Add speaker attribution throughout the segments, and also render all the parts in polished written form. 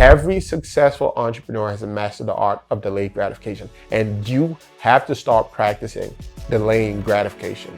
Speaker 1: Every successful entrepreneur has mastered the art of delayed gratification, and you have to start practicing delaying gratification.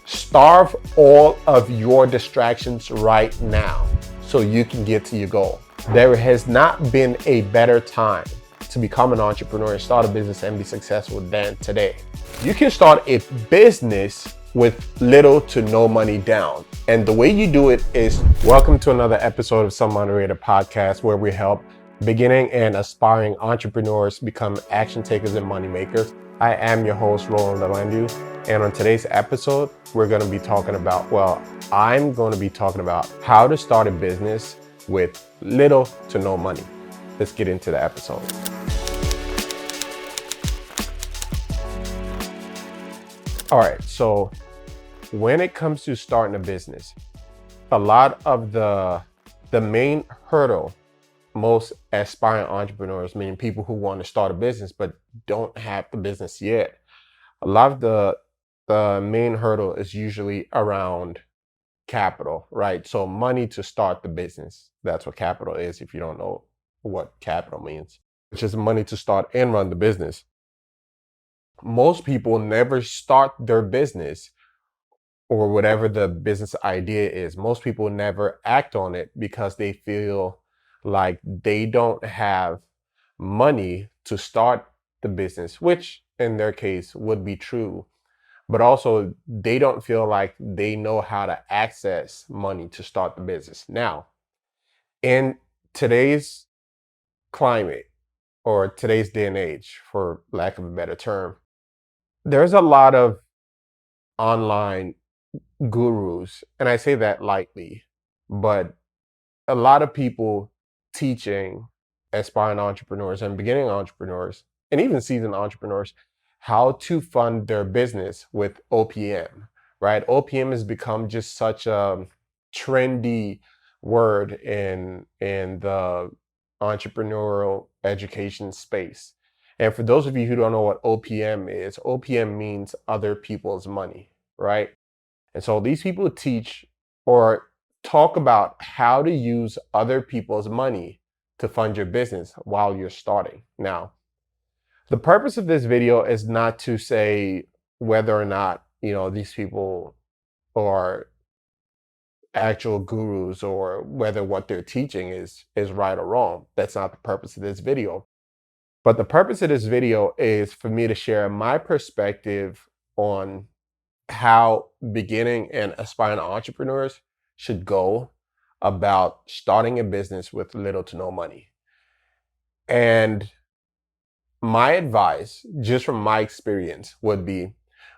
Speaker 1: Starve all of your distractions right now so you can get to your goal. There has not been a better time to become an entrepreneur and start a business and be successful than today. You can start a business with little to no money down. And the way you do it is, welcome to another episode of Some Underrated Podcast, where we help beginning and aspiring entrepreneurs become action takers and money makers. I am your host, Rolland. And on today's episode, I'm going to be talking about how to start a business with little to no money. Let's get into the episode. All right, so when it comes to starting a business, a lot of the main hurdle most aspiring entrepreneurs, meaning people who want to start a business but don't have the business yet, a lot of the main hurdle is usually around capital, right? So money to start the business. That's what capital is, if you don't know what capital means, which is money to start and run the business. Most people never start their business or whatever the business idea is. Most people never act on it because they feel like they don't have money to start the business, which in their case would be true. But also they don't feel like they know how to access money to start the business. Now, in today's climate or today's day and age, for lack of a better term, there's a lot of online gurus, and I say that lightly, but a lot of people teaching aspiring entrepreneurs and beginning entrepreneurs and even seasoned entrepreneurs how to fund their business with OPM, right? OPM has become just such a trendy word in the entrepreneurial education space. And for those of you who don't know what OPM is, OPM means other people's money, right? And so these people teach or talk about how to use other people's money to fund your business while you're starting. Now, the purpose of this video is not to say whether or not, these people are actual gurus or whether what they're teaching is right or wrong. That's not the purpose of this video. But the purpose of this video is for me to share my perspective on how beginning and aspiring entrepreneurs should go about starting a business with little to no money. And my advice, just from my experience, would be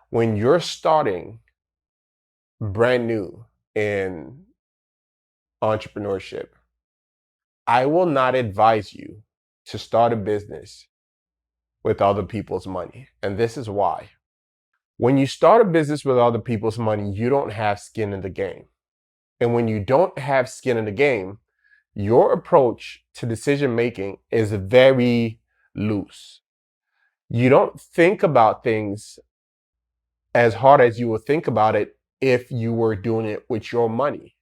Speaker 1: when you're starting brand new in entrepreneurship, I will not advise you to start a business with other people's money. And this is why. When you start a business with other people's money, you don't have skin in the game. And when you don't have skin in the game, your approach to decision making is very loose. You don't think about things as hard as you would think about it if you were doing it with your money,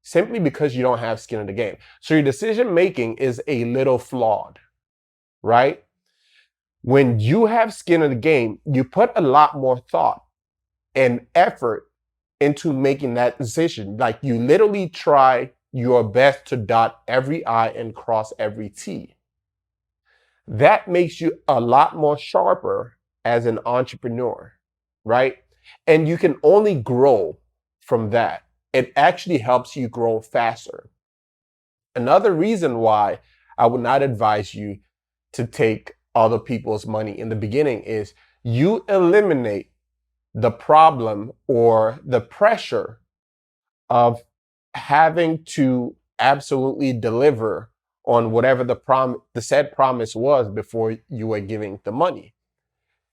Speaker 1: simply because you don't have skin in the game. So your decision making is a little flawed, right? When you have skin in the game, you put a lot more thought and effort into making that decision. Like, you literally try your best to dot every I and cross every T. That makes you a lot more sharper as an entrepreneur, right? And you can only grow from that. It actually helps you grow faster. Another reason why I would not advise you to take other people's money in the beginning is you eliminate the problem or the pressure of having to absolutely deliver on whatever the said promise was before you were giving the money.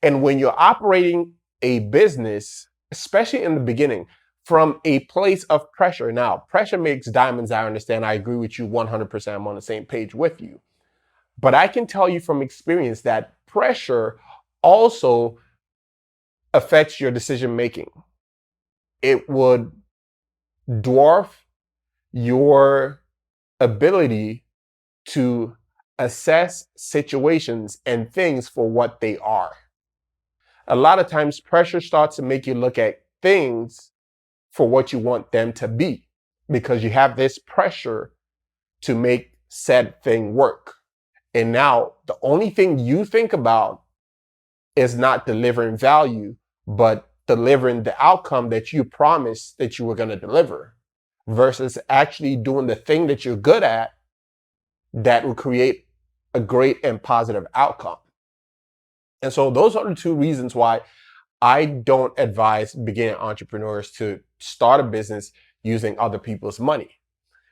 Speaker 1: And when you're operating a business, especially in the beginning, from a place of pressure. Now, pressure makes diamonds, I understand. I agree with you 100%. I'm on the same page with you. But I can tell you from experience that pressure also affects your decision making. It would dwarf your ability to assess situations and things for what they are. A lot of times, pressure starts to make you look at things for what you want them to be because you have this pressure to make said thing work. And now the only thing you think about is not delivering value, but delivering the outcome that you promised that you were going to deliver versus actually doing the thing that you're good at that will create a great and positive outcome. And so those are the two reasons why I don't advise beginning entrepreneurs to start a business using other people's money.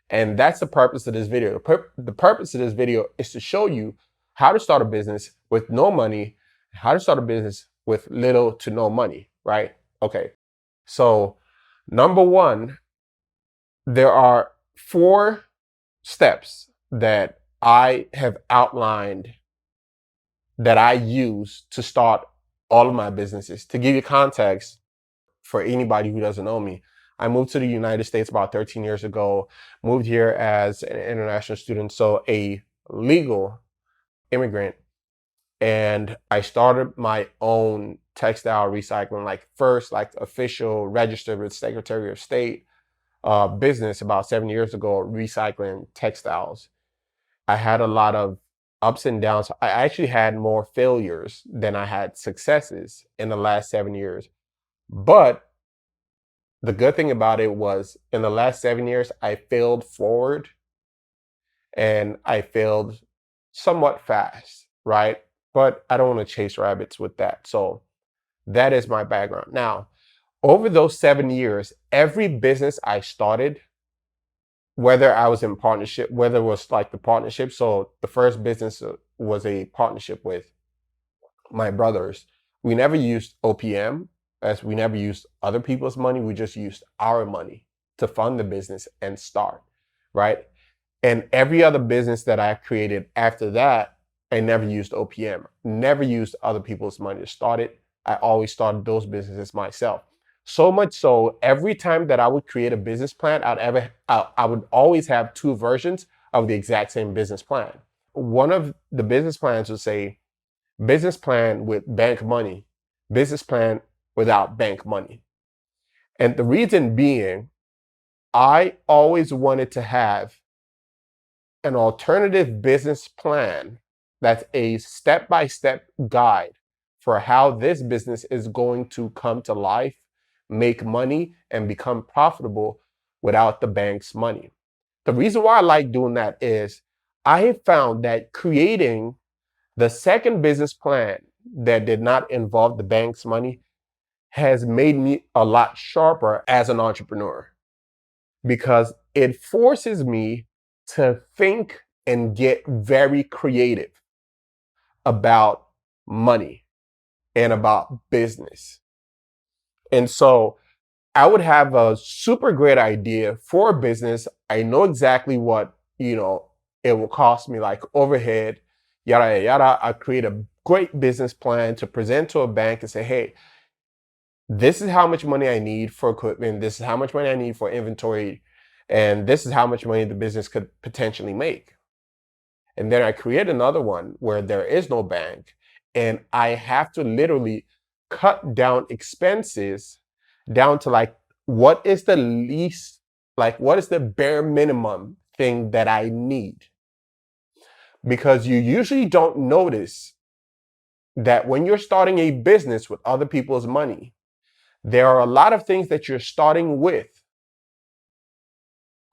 Speaker 1: And that's the purpose of this video. The purpose of this video is to show you how to start a business with no money, how to start a business with little to no money, right? Okay. So number one, there are 4 steps that I have outlined that I use to start all of my businesses. To give you context, for anybody who doesn't know me, I moved to the United States about 13 years ago, moved here as an international student, so a legal immigrant. And I started my own textile recycling, like first, like official registered with Secretary of State business about 7 years ago, recycling textiles. I had a lot of ups and downs. I actually had more failures than I had successes in the last 7 years. But the good thing about it was in the last 7 years, I failed forward and I failed somewhat fast, right? But I don't want to chase rabbits with that. So that is my background. Now, over those 7 years, every business I started, whether I was in partnership, whether it was like the partnership. So the first business was a partnership with my brothers. We never used OPM, as we never used other people's money. We just used our money to fund the business and start, right? And every other business that I created after that, I never used OPM, never used other people's money to start it. I always started those businesses myself. So much so, every time that I would create a business plan, I would always have 2 versions of the exact same business plan. One of the business plans would say, business plan with bank money, business plan without bank money. And the reason being, I always wanted to have an alternative business plan that's a step-by-step guide for how this business is going to come to life, make money, and become profitable without the bank's money. The reason why I like doing that is I have found that creating the second business plan that did not involve the bank's money has made me a lot sharper as an entrepreneur because it forces me to think and get very creative about money and about business. And so I would have a super great idea for a business. I know exactly what, it will cost me, like overhead, yada, yada. I create a great business plan to present to a bank and say, hey, this is how much money I need for equipment. This is how much money I need for inventory. And this is how much money the business could potentially make. And then I create another one where there is no bank and I have to literally cut down expenses down to like, what is the least, like, what is the bare minimum thing that I need? Because you usually don't notice that when you're starting a business with other people's money, there are a lot of things that you're starting with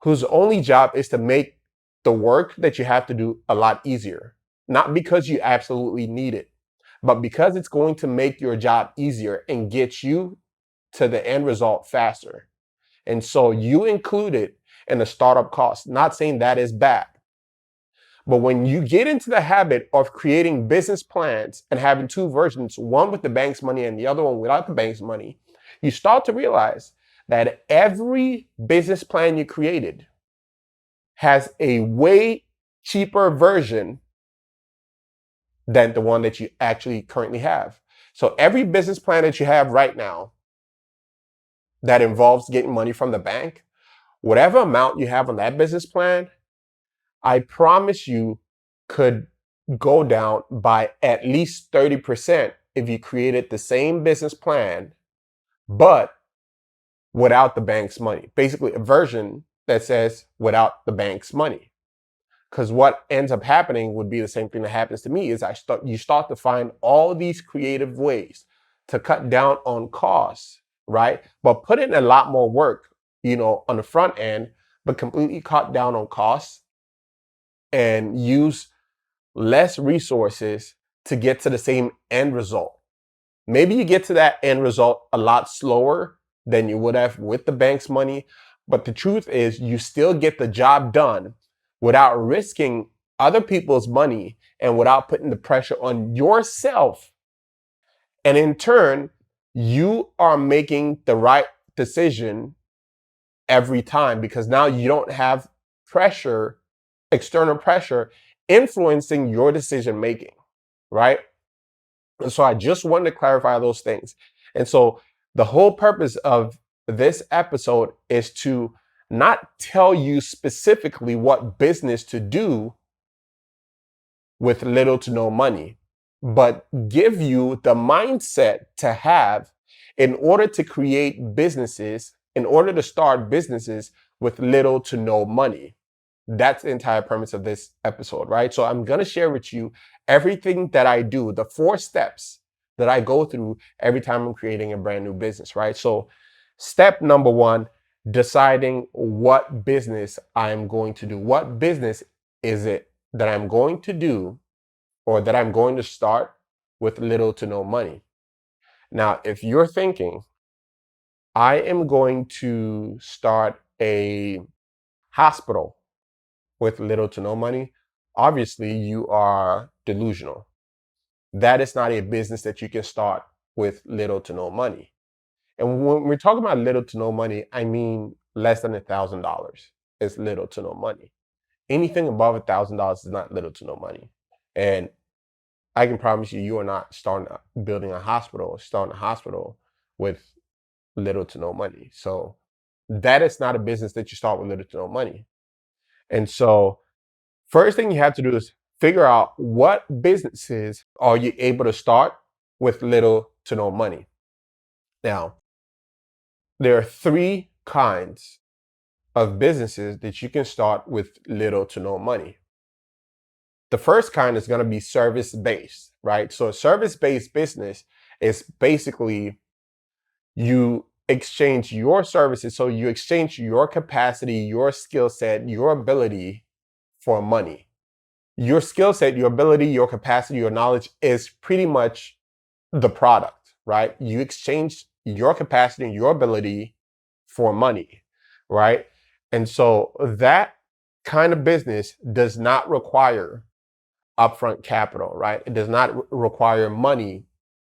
Speaker 1: whose only job is to make the work that you have to do a lot easier. Not because you absolutely need it, but because it's going to make your job easier and get you to the end result faster. And so you include it in the startup cost. Not saying that is bad. But when you get into the habit of creating business plans and having 2 versions, one with the bank's money and the other one without the bank's money, you start to realize that every business plan you created has a way cheaper version than the one that you actually currently have. So every business plan that you have right now that involves getting money from the bank, whatever amount you have on that business plan, I promise you could go down by at least 30% if you created the same business plan, but without the bank's money. Basically, a version that says without the bank's money. Because what ends up happening would be the same thing that happens to me is you start to find all these creative ways to cut down on costs, right? But put in a lot more work, on the front end, but completely cut down on costs and use less resources to get to the same end result. Maybe you get to that end result a lot slower than you would have with the bank's money, but the truth is you still get the job done without risking other people's money and without putting the pressure on yourself. And in turn, you are making the right decision every time because now you don't have pressure, external pressure, influencing your decision making, right? And so I just wanted to clarify those things. And so the whole purpose of this episode is to not tell you specifically what business to do with little to no money, but give you the mindset to have in order to create businesses, in order to start businesses with little to no money. That's the entire premise of this episode, right? So I'm going to share with you everything that I do, the 4 steps that I go through every time I'm creating a brand new business, right? So step number 1, deciding what business I'm going to do. What business is it that I'm going to do or that I'm going to start with little to no money? Now, if you're thinking, I am going to start a hospital with little to no money, obviously you are delusional. That is not a business that you can start with little to no money. And when we're talking about little to no money, I mean less than $1,000 is little to no money. Anything above $1,000 is not little to no money. And I can promise you, you are not building a hospital, starting a hospital with little to no money. So that is not a business that you start with little to no money. And so first thing you have to do is figure out what businesses are you able to start with little to no money. Now, there are 3 kinds of businesses that you can start with little to no money. The first kind is going to be service-based, right? So a service-based business is basically you exchange your services. So you exchange your capacity, your skill set, your ability for money. Your skill set, your ability, your capacity, your knowledge is pretty much the product, right? You exchange your capacity and your ability for money, right? And so that kind of business does not require upfront capital, right? It does not require money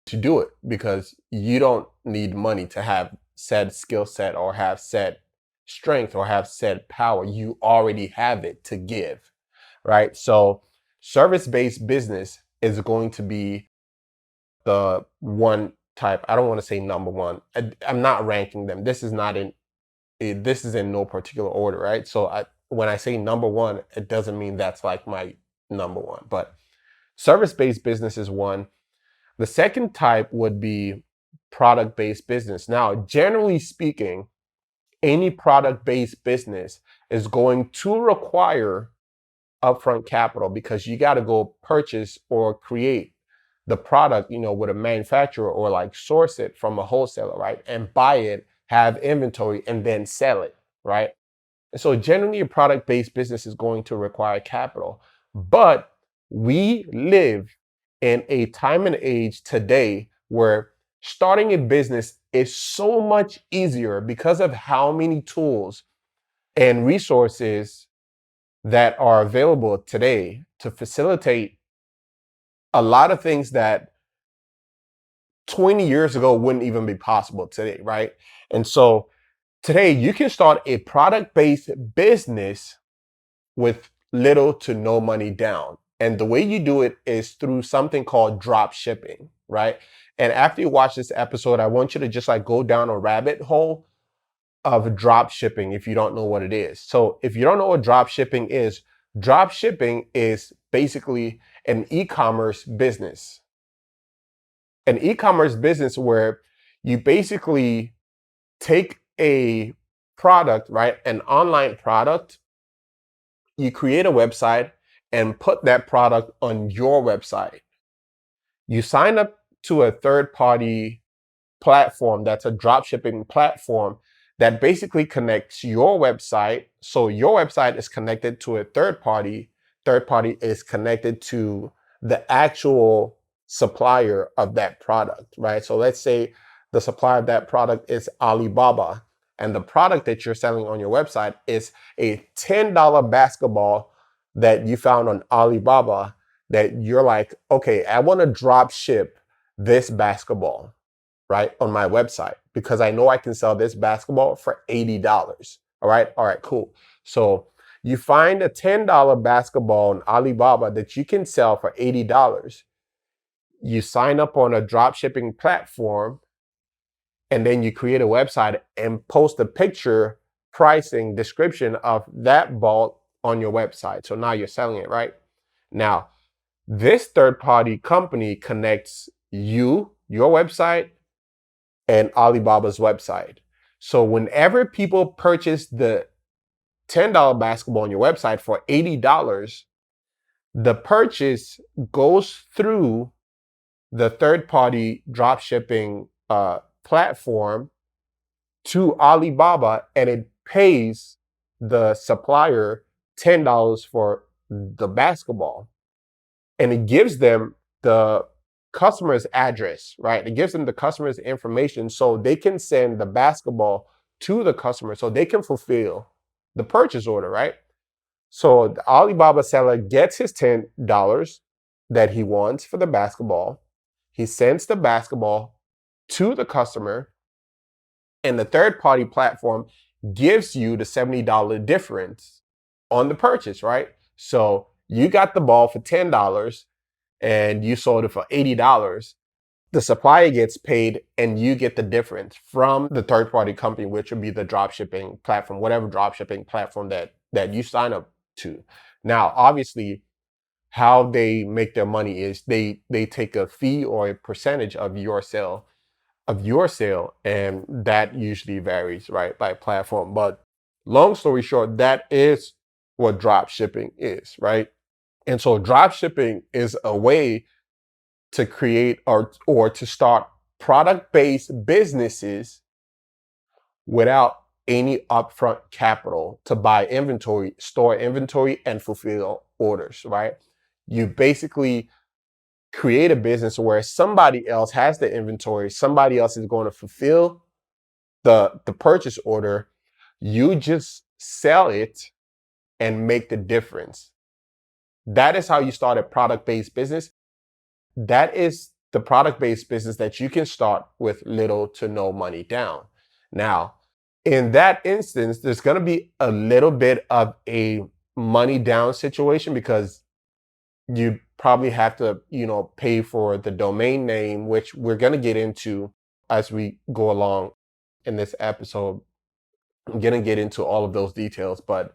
Speaker 1: to do it because you don't need money to have said skill set or have said strength or have said power. You already have it to give, right? So service-based business is going to be the one type. I don't want to say number one. I'm not ranking them. This is in no particular order, right? So when I say number one, it doesn't mean that's like my number one, but service-based business is one. The second type would be product-based business. Now, generally speaking, any product-based business is going to require upfront capital because you got to go purchase or create the product, with a manufacturer or like source it from a wholesaler, right? And buy it, have inventory, and then sell it, right? And so generally a product-based business is going to require capital. But we live in a time and age today where starting a business is so much easier because of how many tools and resources that are available today to facilitate a lot of things that 20 years ago wouldn't even be possible today, right? And so today you can start a product-based business with little to no money down. And the way you do it is through something called drop shipping, right? And after you watch this episode, I want you to just like go down a rabbit hole of drop shipping if you don't know what it is. So if you don't know what drop shipping is, Drop shipping is basically an e-commerce business. An e-commerce business where you basically take a product, right? An online product, you create a website and put that product on your website. You sign up to a third party platform that's a drop shipping platform that basically connects your website. So your website is connected to a third party is connected to the actual supplier of that product, right? So let's say the supplier of that product is Alibaba, and the product that you're selling on your website is a $10 basketball that you found on Alibaba, that you're like, okay, I want to drop ship this basketball, right, on my website because I know I can sell this basketball for $80. All right, cool. So you find a $10 basketball on Alibaba that you can sell for $80. You sign up on a drop shipping platform, and then you create a website and post a picture, pricing, description of that ball on your website. So now you're selling it, right? Now, this third party company connects you, your website, and Alibaba's website. So whenever people purchase the $10 basketball on your website for $80, the purchase goes through the third party drop shipping platform to Alibaba, and it pays the supplier $10 for the basketball. And it gives them the customer's address, right? It gives them the customer's information so they can send the basketball to the customer so they can fulfill the purchase order, right? So the Alibaba seller gets his $10 that he wants for the basketball. He sends the basketball to the customer, and the third party platform gives you the $70 difference on the purchase, right? So you got the ball for $10 and you sold it for $80. The supplier gets paid and you get the difference from the third party company, which would be the drop shipping platform, whatever drop shipping platform that you sign up to. Now, obviously, how they make their money is they take a fee or a percentage of your sale, and that usually varies, right, by platform. But long story short, that is what drop shipping is, right? And so drop shipping is a way to create or to start product-based businesses without any upfront capital to buy inventory, store inventory, and fulfill orders, right? You basically create a business where somebody else has the inventory, somebody else is going to fulfill the purchase order. You just sell it and make the difference. That is how you start a product-based business. That is the product-based business that you can start with little to no money down. Now, in that instance, there's going to be a little bit of a money down situation because you probably have to, pay for the domain name, which we're going to get into as we go along in this episode. I'm going to get into all of those details, but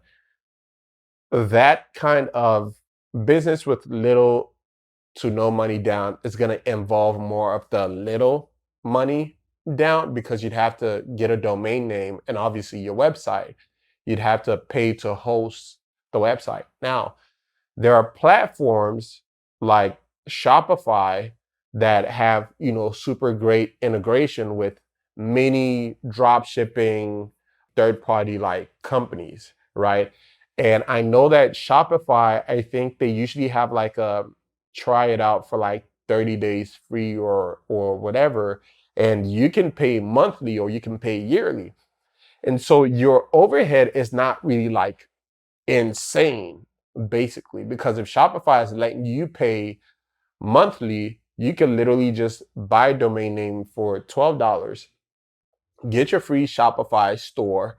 Speaker 1: that kind of business with little to no money down is going to involve more of the little money down because you'd have to get a domain name and obviously your website. You'd have to pay to host the website. Now, there are platforms like Shopify that have, super great integration with many drop shipping third party like companies, right? And I know that Shopify, I think they usually have like a try it out for like 30 days free or whatever, and you can pay monthly or you can pay yearly. And so your overhead is not really like insane, basically, because if Shopify is letting you pay monthly, you can literally just buy a domain name for $12, get your free Shopify store.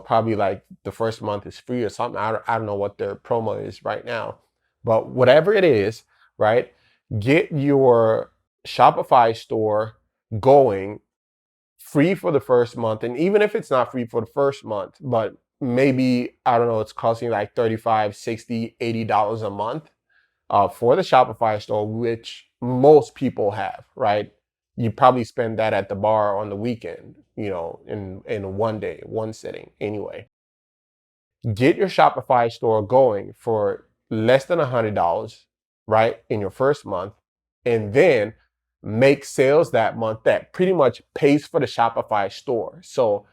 Speaker 1: Probably like the first month is free or something. I don't know what their promo is right now, but whatever it is, right? Get your Shopify store going free for the first month. And even if it's not free for the first month, but maybe, I don't know, it's costing like 35, 60, $80 a month for the Shopify store, which most people have, right? You probably spend that at the bar on the weekend, in one day, one sitting anyway. Get your Shopify store going for less than $100, right, in your first month, and then make sales that month that pretty much pays for the Shopify store. So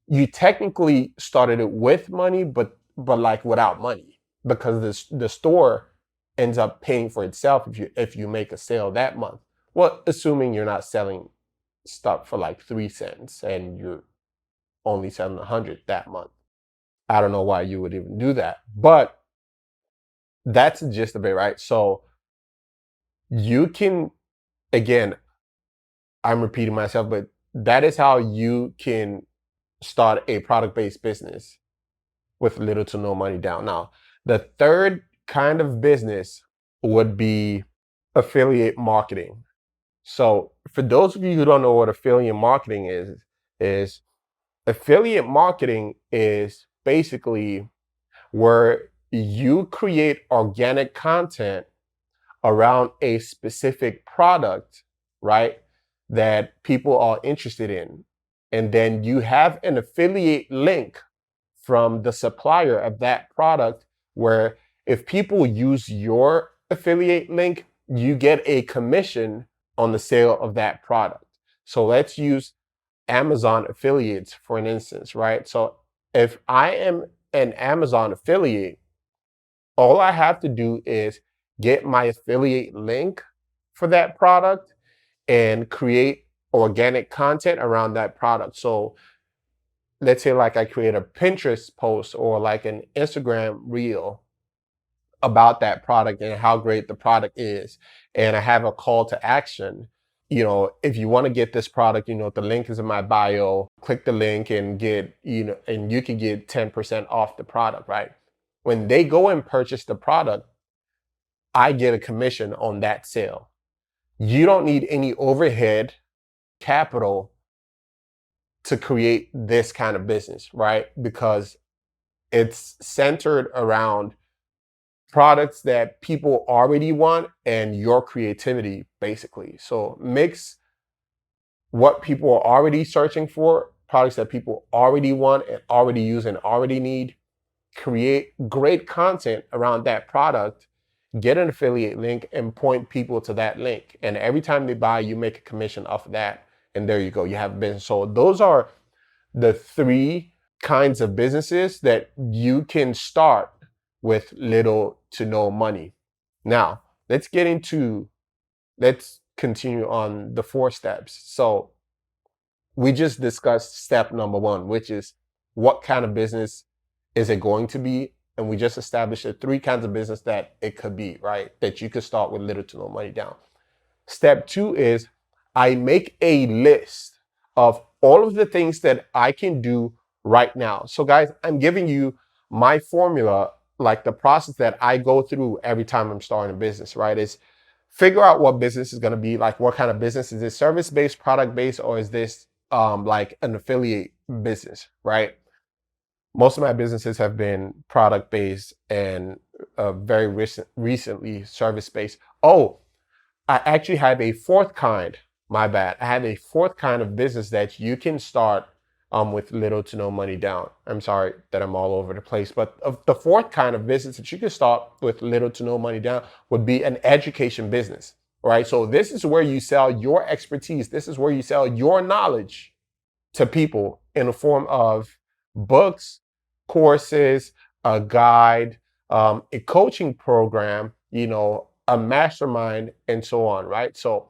Speaker 1: you technically started it with money, but like without money, because the store ends up paying for itself if you make a sale that month. Well, assuming you're not selling stuff for like 3 cents and you're only selling 100 that month. I don't know why you would even do that, but that's the gist of it, right? So you can, again, I'm repeating myself, but that is how you can start a product-based business with little to no money down. Now, the third kind of business would be affiliate marketing. So for those of you who don't know what affiliate marketing is affiliate marketing is basically where you create organic content around a specific product, right, that people are interested in. And then you have an affiliate link from the supplier of that product, where if people use your affiliate link, you get a commission on the sale of that product. So let's use Amazon affiliates for an instance, right? So if I am an Amazon affiliate, all I have to do is get my affiliate link for that product and create organic content around that product. So let's say like I create a Pinterest post or like an Instagram reel about that product and how great the product is. And I have a call to action. If you want to get this product, the link is in my bio. Click the link and and you can get 10% off the product, right? When they go and purchase the product, I get a commission on that sale. You don't need any overhead capital to create this kind of business, right? Because it's centered around products that people already want and your creativity, basically. So mix what people are already searching for, products that people already want and already use and already need, create great content around that product, get an affiliate link and point people to that link. And every time they buy, you make a commission off of that. And there you go, you have a business. So those are the three kinds of businesses that you can start with little to no money. Now, let's continue on the 4 steps. So we just discussed step number 1, which is what kind of business is it going to be? And we just established the 3 kinds of business that it could be, right? That you could start with little to no money down. Step 2 is I make a list of all of the things that I can do right now. So guys, I'm giving you my formula, like the process that I go through every time I'm starting a business, right? Is figure out what business is going to be, like what kind of business. Is this service-based, product-based, or is this like an affiliate business, right? Most of my businesses have been product-based and very recently service-based. Oh, I actually have a 4th kind. My bad. I have a 4th kind of business that you can start with little to no money down. I'm sorry that I'm all over the place, but the 4th kind of business that you can start with little to no money down would be an education business, right? So this is where you sell your expertise. This is where you sell your knowledge to people in the form of books, courses, a guide, a coaching program, a mastermind, and so on, right? So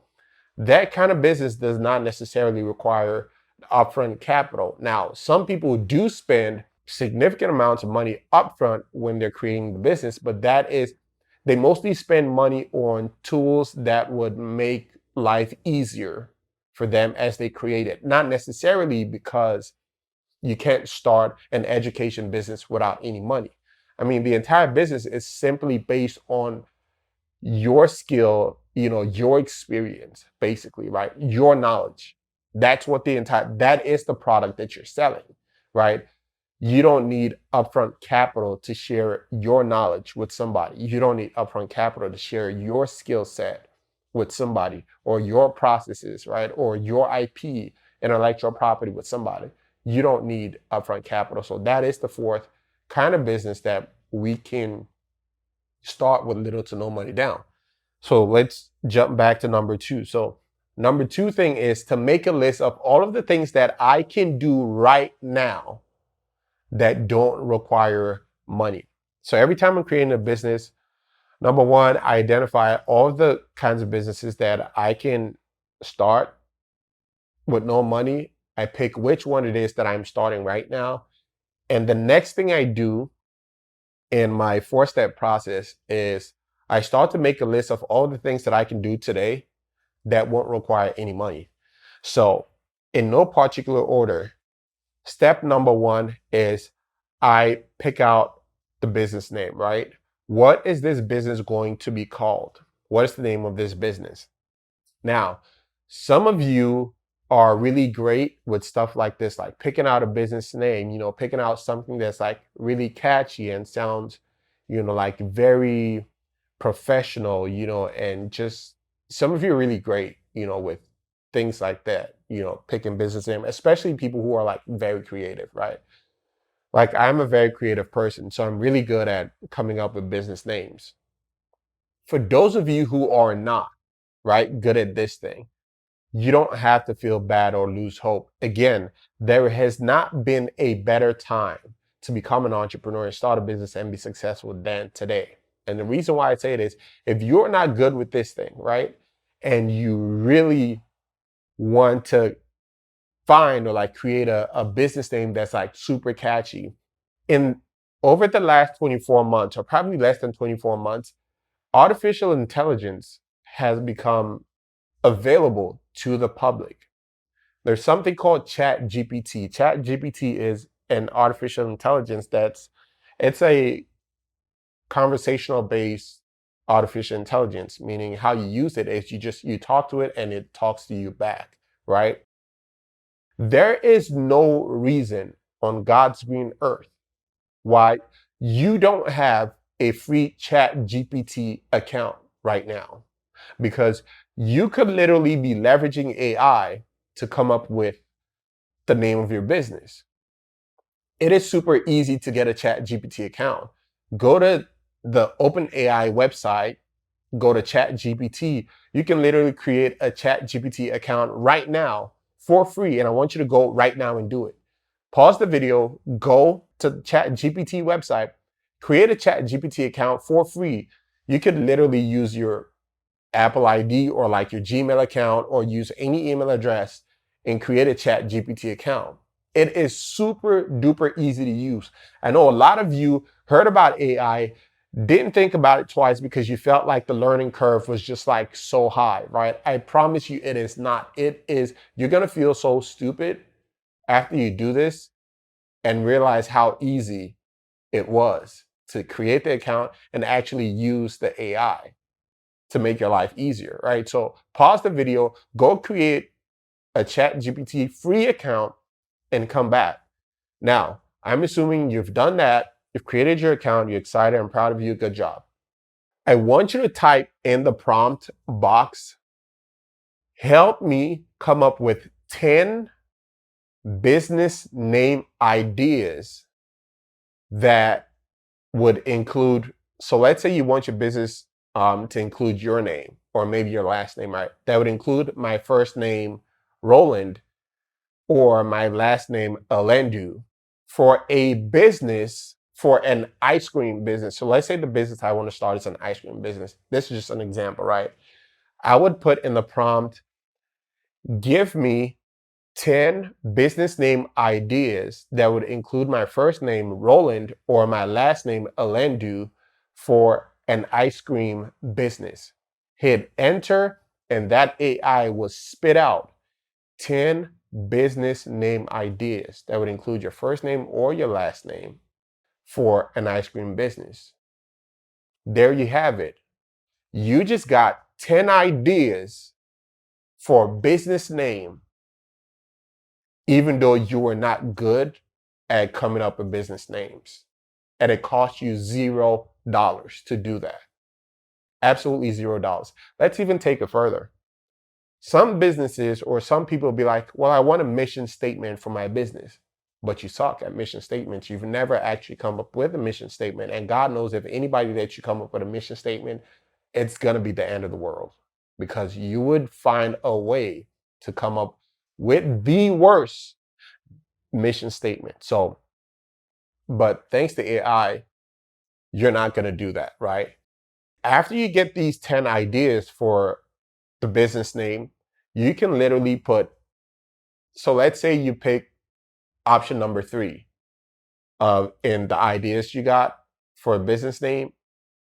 Speaker 1: that kind of business does not necessarily require upfront capital. Now, some people do spend significant amounts of money upfront when they're creating the business, but they mostly spend money on tools that would make life easier for them as they create it. Not necessarily because you can't start an education business without any money. I mean, the entire business is simply based on your skill, your experience, basically, right? Your knowledge. That is the product that you're selling, right? You don't need upfront capital to share your knowledge with somebody. You don't need upfront capital to share your skill set with somebody, or your processes, right? Or your IP, intellectual property, with somebody. You don't need upfront capital. So that is the fourth kind of business that we can start with little to no money down. So let's jump back to number two. So number two thing is to make a list of all of the things that I can do right now that don't require money. So every time I'm creating a business, number one, I identify all the kinds of businesses that I can start with no money. I pick which one it is that I'm starting right now. And the next thing I do in my 4-step process is I start to make a list of all the things that I can do today that won't require any money. So in no particular order, step number one is I pick out the business name, right? What is this business going to be called? What is the name of this business? Now, some of you are really great with stuff like this, like picking out a business name, picking out something that's like really catchy and sounds, like very professional, and just some of you are really great, with things like that, picking business name, especially people who are like very creative, right? Like I'm a very creative person, so I'm really good at coming up with business names. For those of you who are not, right, good at this thing, you don't have to feel bad or lose hope. Again, there has not been a better time to become an entrepreneur and start a business and be successful than today. And the reason why I say it is if you're not good with this thing, right, and you really want to find or like create a business name that's like super catchy, in over the last 24 months, or probably less than 24 months, artificial intelligence has become available to the public. There's something called Chat GPT. Chat GPT is an artificial intelligence it's a conversational based artificial intelligence, meaning how you use it is you talk to it and it talks to you back, right? There is no reason on God's green earth why you don't have a free Chat GPT account right now, because you could literally be leveraging AI to come up with the name of your business. It is super easy to get a Chat GPT account. Go to the OpenAI website, go to Chat GPT. You can literally create a Chat GPT account right now for free. And I want you to go right now and do it. Pause the video, go to the Chat GPT website, create a Chat GPT account for free. You could literally use your Apple ID or like your Gmail account or use any email address and create a Chat GPT account. It is super duper easy to use. I know a lot of you heard about AI, didn't think about it twice because you felt like the learning curve was just like so high, right? I promise you it is not. You're gonna feel so stupid after you do this and realize how easy it was to create the account and actually use the AI to make your life easier, right? So pause the video, go create a Chat GPT free account and come back. Now, I'm assuming you've done that, you've created your account, you're excited, I'm proud of you, good job. I want you to type in the prompt box, help me come up with 10 business name ideas that would include, so let's say you want your business to include your name or maybe your last name, right? That would include my first name, Rolland, or my last name, Alendu, for a business, for an ice cream business. So let's say the business I want to start is an ice cream business. This is just an example, right? I would put in the prompt, give me 10 business name ideas that would include my first name, Rolland, or my last name, Alendu, for an ice cream business. Hit enter, and that AI will spit out 10 business name ideas that would include your first name or your last name for an ice cream business. There you have it. You just got 10 ideas for a business name, even though you were not good at coming up with business names. And it costs you $0 to do that. Absolutely $0. Let's even take it further. Some businesses or some people will be like, well, I want a mission statement for my business. But you suck at mission statements. You've never actually come up with a mission statement. And God knows if anybody that you come up with a mission statement, it's going to be the end of the world, because you would find a way to come up with the worst mission statement. So, but thanks to AI, you're not going to do that, right? After you get these 10 ideas for the business name, you can literally put, so let's say you pick option number 3 in the ideas you got for a business name.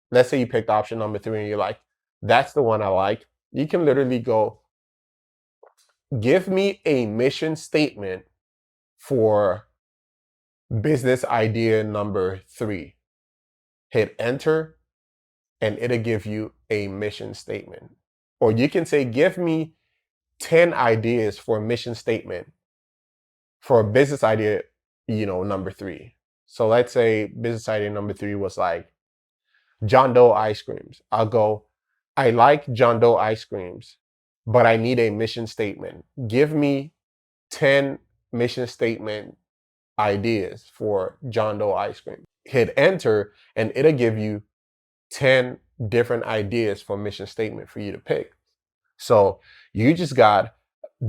Speaker 1: Let's say you picked option number 3 and you're like, that's the one I like. You can literally go, give me a mission statement for business idea number 3. Hit enter and it'll give you a mission statement. Or you can say, give me 10 ideas for a mission statement for a business idea, number 3. So let's say business idea number 3 was like John Doe ice creams. I'll go, I like John Doe ice creams, but I need a mission statement. Give me 10 mission statement ideas for John Doe ice cream. Hit enter and it'll give you 10 different ideas for mission statement for you to pick. So you just got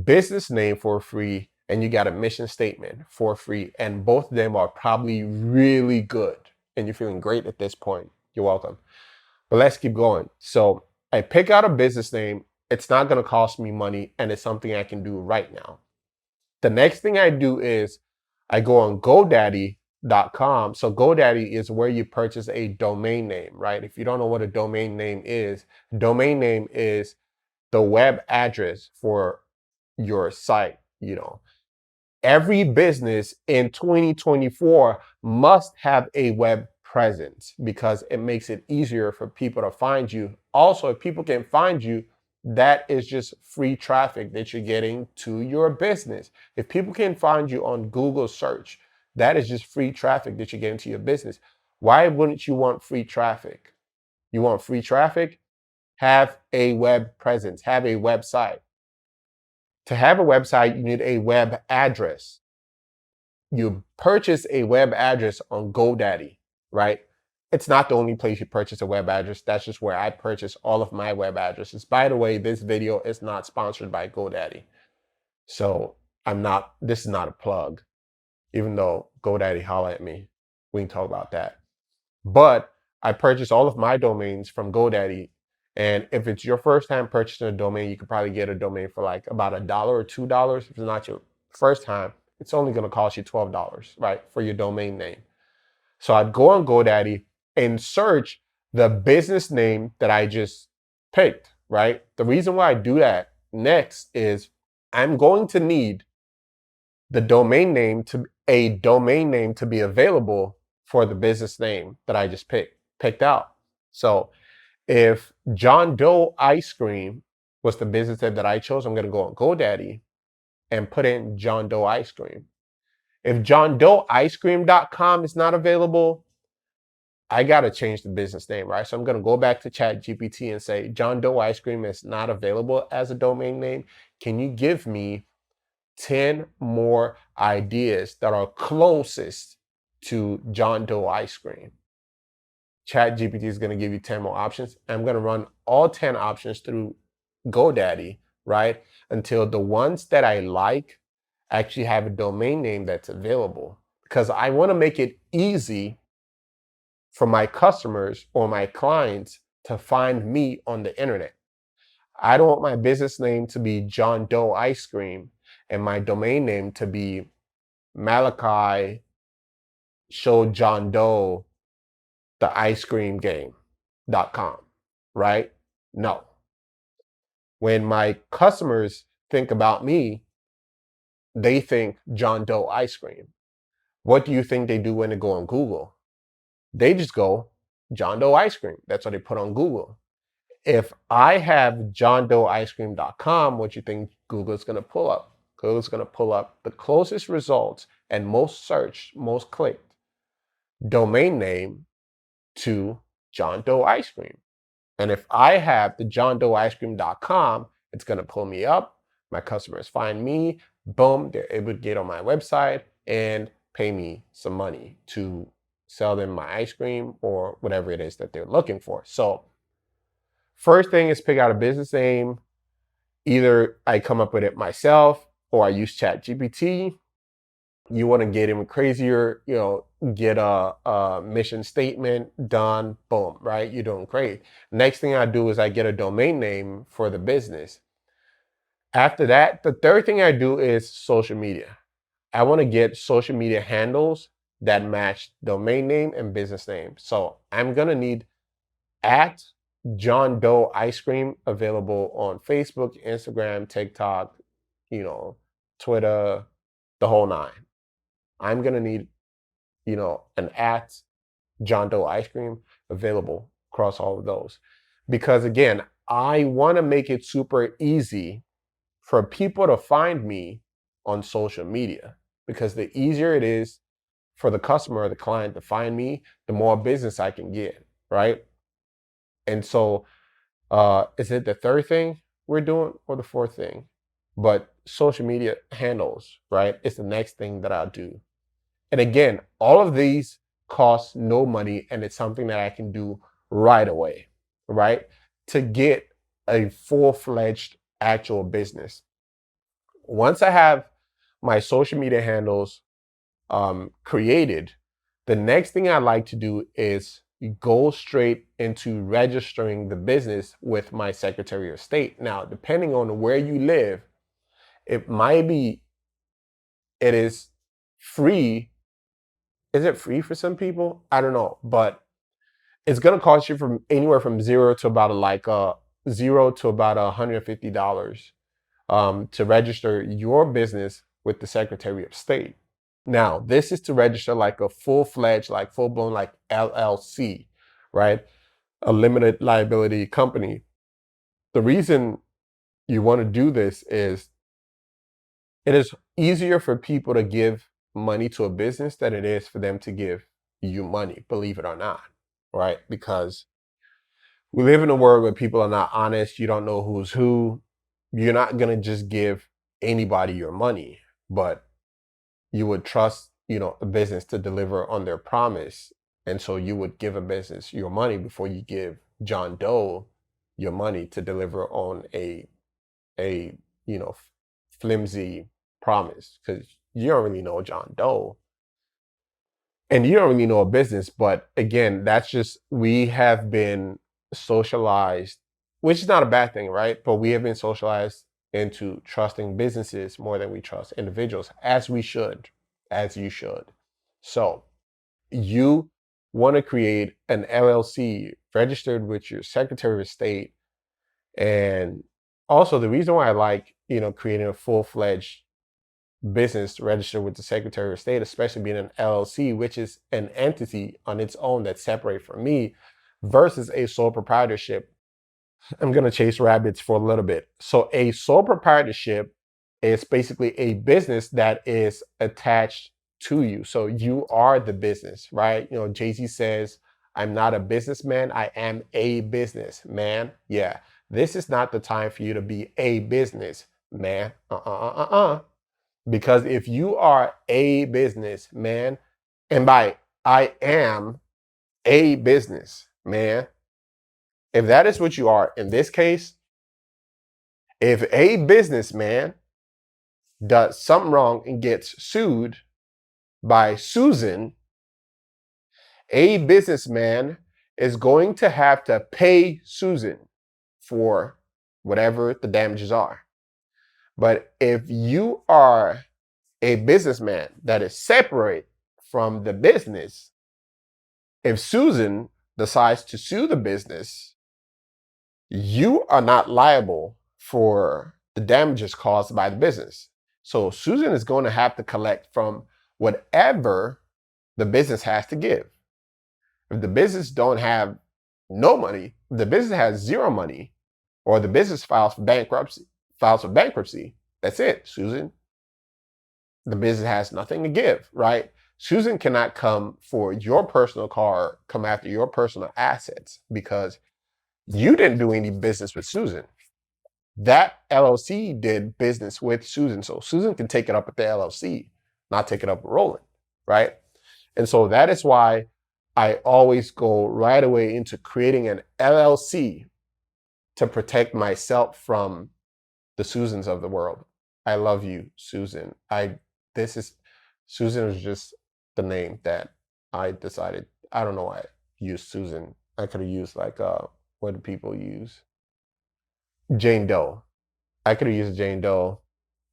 Speaker 1: business name for free and you got a mission statement for free, and both of them are probably really good and you're feeling great at this point. You're welcome. But let's keep going. So I pick out a business name. It's not going to cost me money and it's something I can do right now. The next thing I do is I go on GoDaddy.com. So GoDaddy is where you purchase a domain name, right? If you don't know what a domain name is the web address for your site. Every business in 2024 must have a web presence because it makes it easier for people to find you. Also, if people can find you, that is just free traffic that you're getting to your business. If people can find you on Google search, that is just free traffic that you're getting to your business. Why wouldn't you want free traffic? You want free traffic? Have a web presence, have a website. To have a website, you need a web address. You purchase a web address on GoDaddy, right? It's not the only place you purchase a web address. That's just where I purchase all of my web addresses. By the way, this video is not sponsored by GoDaddy. So this is not a plug, even though GoDaddy holla at me. We can talk about that. But I purchase all of my domains from GoDaddy. And if it's your first time purchasing a domain, you could probably get a domain for like about $1 or $2. If it's not your first time, it's only going to cost you $12, right, for your domain name. So I'd go on GoDaddy and search the business name that I just picked, right? The reason why I do that next is I'm going to need the domain name to be available for the business name that I just picked out. So if John Doe ice cream was the business name that I chose, I'm going to go on GoDaddy and put in John Doe ice cream. If johndoeicecream.com is not available, I got to change the business name, right? So I'm going to go back to ChatGPT and say, John Doe ice cream is not available as a domain name. Can you give me 10 more ideas that are closest to John Doe ice cream? ChatGPT is going to give you 10 more options. I'm going to run all 10 options through GoDaddy, right? Until the ones that I like actually have a domain name that's available. Because I want to make it easy for my customers or my clients to find me on the internet. I don't want my business name to be John Doe Ice Cream and my domain name to be Malachi Show John Doe the ice cream game.com, right? No. When my customers think about me, they think John Doe ice cream. What do you think they do when they go on Google? They just go John Doe ice cream. That's what they put on Google. If I have johndoeicecream.com, what do you think Google's going to pull up? Google's going to pull up the closest results and most searched, most clicked domain name to John Doe Ice Cream. And if I have the johndoeicecream.com, it's going to pull me up. My customers find me. Boom, they're able to get on my website and pay me some money to sell them my ice cream or whatever it is that they're looking for. So first thing is pick out a business name. Either I come up with it myself or I use ChatGPT. You want to get even crazier, get a mission statement done, boom, right? You're doing great. Next thing I do is I get a domain name for the business. After that, the third thing I do is social media. I want to get social media handles that match domain name and business name. So I'm going to need at John Doe Ice Cream available on Facebook, Instagram, TikTok, Twitter, the whole nine. I'm going to need, an at John Doe Ice Cream available across all of those. Because again, I want to make it super easy for people to find me on social media. Because the easier it is for the customer or the client to find me, the more business I can get, right? And so, is it the third thing we're doing or the fourth thing? But social media handles, right? It's the next thing that I'll do. And again, all of these cost no money, and it's something that I can do right away, right? To get a full-fledged actual business. Once I have my social media handles created, the next thing I like to do is go straight into registering the business with my Secretary of State. Now, depending on where you live, it is free. Is it free for some people? I don't know, but it's gonna cost you from anywhere from zero to about $150 to register your business with the Secretary of State. Now, this is to register like a full-fledged, like full-blown, like LLC, right? A limited liability company. The reason you want to do this is it is easier for people to give money to a business than it is for them to give you money, believe it or not, right? Because we live in a world where people are not honest. You don't know who's who. You're not going to just give anybody your money, but you would trust, a business to deliver on their promise. And so you would give a business your money before you give John Doe your money to deliver on a flimsy promise, because you don't really know John Doe and you don't really know a business. But again, that's just, we have been socialized, which is not a bad thing, right? But we have been socialized into trusting businesses more than we trust individuals, as we should, as you should. So you want to create an LLC registered with your Secretary of State. And also the reason why I like, creating a full-fledged business registered with the Secretary of State, especially being an LLC, which is an entity on its own that's separate from me, versus a sole proprietorship. I'm going to chase rabbits for a little bit. So a sole proprietorship is basically a business that is attached to you. So you are the business, right? Jay-Z says, I'm not a businessman, I am a businessman. Yeah, this is not the time for you to be a businessman. Because if you are a businessman, and by I am a businessman, if that is what you are in this case, if a businessman does something wrong and gets sued by Susan, a businessman is going to have to pay Susan for whatever the damages are. But if you are a businessman that is separate from the business, if Susan decides to sue the business, you are not liable for the damages caused by the business. So Susan is going to have to collect from whatever the business has to give. If the business don't have no money, if the business has zero money, or the business files for bankruptcy, that's it. Susan the business has nothing to give, right? Susan cannot come for your personal car, come after your personal assets because you didn't do any business with Susan. That LLC did business with Susan. So Susan can take it up with the LLC, not take it up with Rolland, right? And so that is why I always go right away into creating an LLC to protect myself from the Susans of the world. I love you, Susan. This is Susan is just the name that I decided. I don't know why I used Susan. I could have used like what do people use? Jane Doe. I could have used Jane Doe.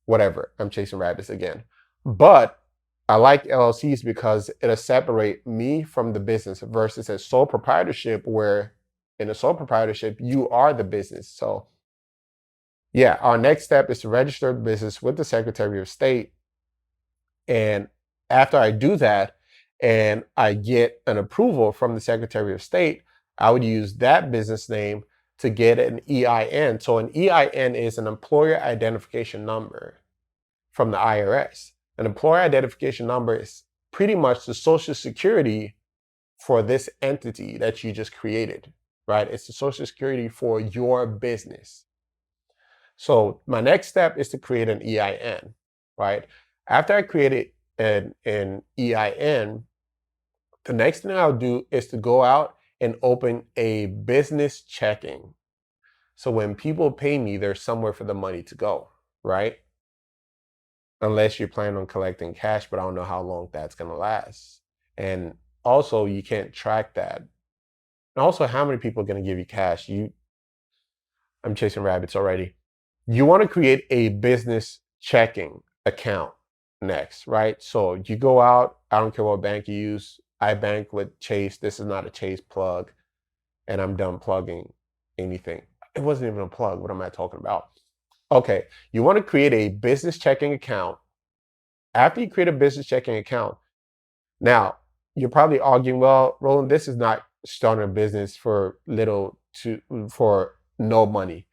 Speaker 1: Whatever. I'm chasing rabbits again. But I like LLCs because it'll separate me from the business versus a sole proprietorship where in a sole proprietorship, you are the business. So yeah, our next step is to register the business with the Secretary of State. And after I do that and I get an approval from the Secretary of State, I would use that business name to get an EIN. So an EIN is an employer identification number from the IRS. An employer identification number is pretty much the social security for this entity that you just created, right? It's the social security for your business. So my next step is to create an EIN, right? After I created an EIN, the next thing I'll do is to go out and open a business checking. So when people pay me, there's somewhere for the money to go, right? Unless you're planning on collecting cash, but I don't know how long that's going to last. And also, you can't track that. And also, how many people are going to give you cash? I'm chasing rabbits already. You want to create a business checking account next, right? So you go out, I don't care what bank you use. I bank with Chase. This is not a Chase plug. And I'm done plugging anything. It wasn't even a plug. What am I talking about? Okay, you want to create a business checking account. After you create a business checking account, now you're probably arguing, well, Rolland, this is not starting a business for no money.